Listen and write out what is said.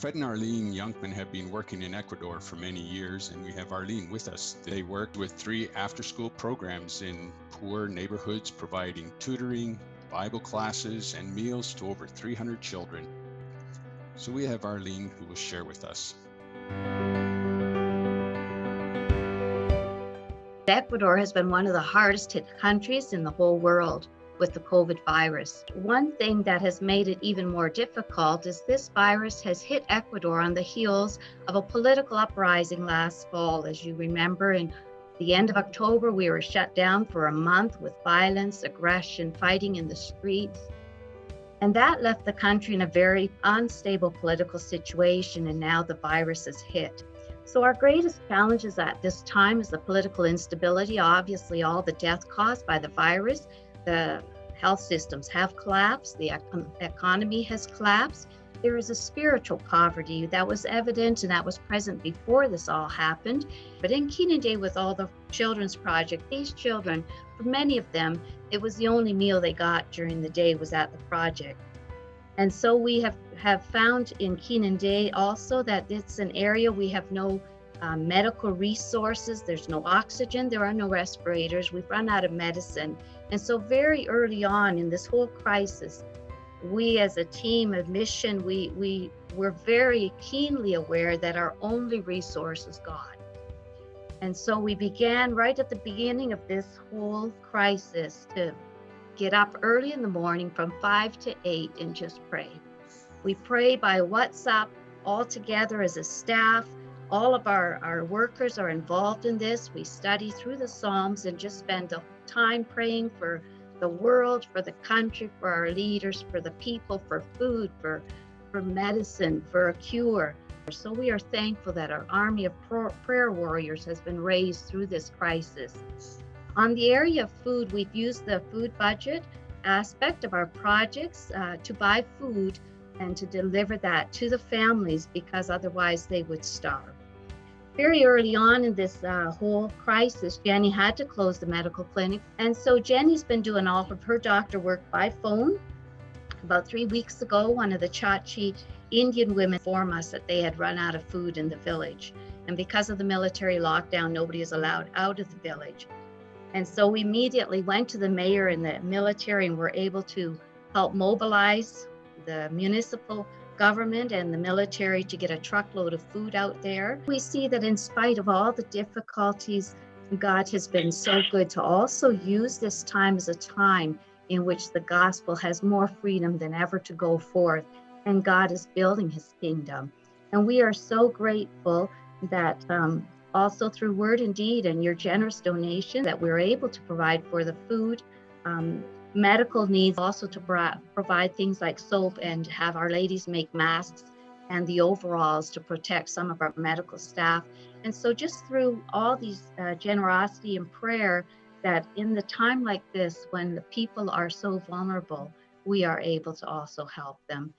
Fred and Arlene Youngman have been working in Ecuador for many years, and we have Arlene with us. They worked with 3 after-school programs in poor neighborhoods, providing tutoring, Bible classes, and meals to over 300 children. So we have Arlene who will share with us. Ecuador has been one of the hardest hit countries in the whole world with the COVID virus. One thing that has made it even more difficult is this virus has hit Ecuador on the heels of a political uprising last fall. As you remember, in the end of October, we were shut down for a month with violence, aggression, fighting in the streets. And that left the country in a very unstable political situation, and now the virus has hit. So our greatest challenges at this time is the political instability, obviously all the death caused by the virus. The health systems have collapsed, the economy has collapsed. There is a spiritual poverty that was evident and that was present before this all happened. But in Quinandé, with all the children's project, these children, for many of them, it was the only meal they got during the day was at the project. And so we have found in Quinandé also that it's an area we have no medical resources, there's no oxygen, there are no respirators, we've run out of medicine. And so very early on in this whole crisis, we as a team of mission, we were very keenly aware that our only resource is God. And so we began right at the beginning of this whole crisis to get up early in the morning from 5 to 8 and just pray. We pray by WhatsApp all together as a staff. All of our workers are involved in this. We study through the Psalms and just spend the time praying for the world, for the country, for our leaders, for the people, for food, for medicine, for a cure. So we are thankful that our army of prayer warriors has been raised through this crisis. On the area of food, we've used the food budget aspect of our projects to buy food and to deliver that to the families because otherwise they would starve. Very early on in this whole crisis, Jenny had to close the medical clinic. And so Jenny's been doing all of her doctor work by phone. About 3 weeks ago, one of the Chachi Indian women informed us that they had run out of food in the village. And because of the military lockdown, nobody is allowed out of the village. And so we immediately went to the mayor and the military and were able to help mobilize the municipal government and the military to get a truckload of food out there. We see that in spite of all the difficulties, God has been so good to also use this time as a time in which the gospel has more freedom than ever to go forth, and God is building his kingdom. And we are so grateful that also through Word and Deed and your generous donation that we're able to provide for the food, medical needs, also to provide things like soap and have our ladies make masks and the overalls to protect some of our medical staff. And so just through all these generosity and prayer, that in the time like this, when the people are so vulnerable, we are able to also help them.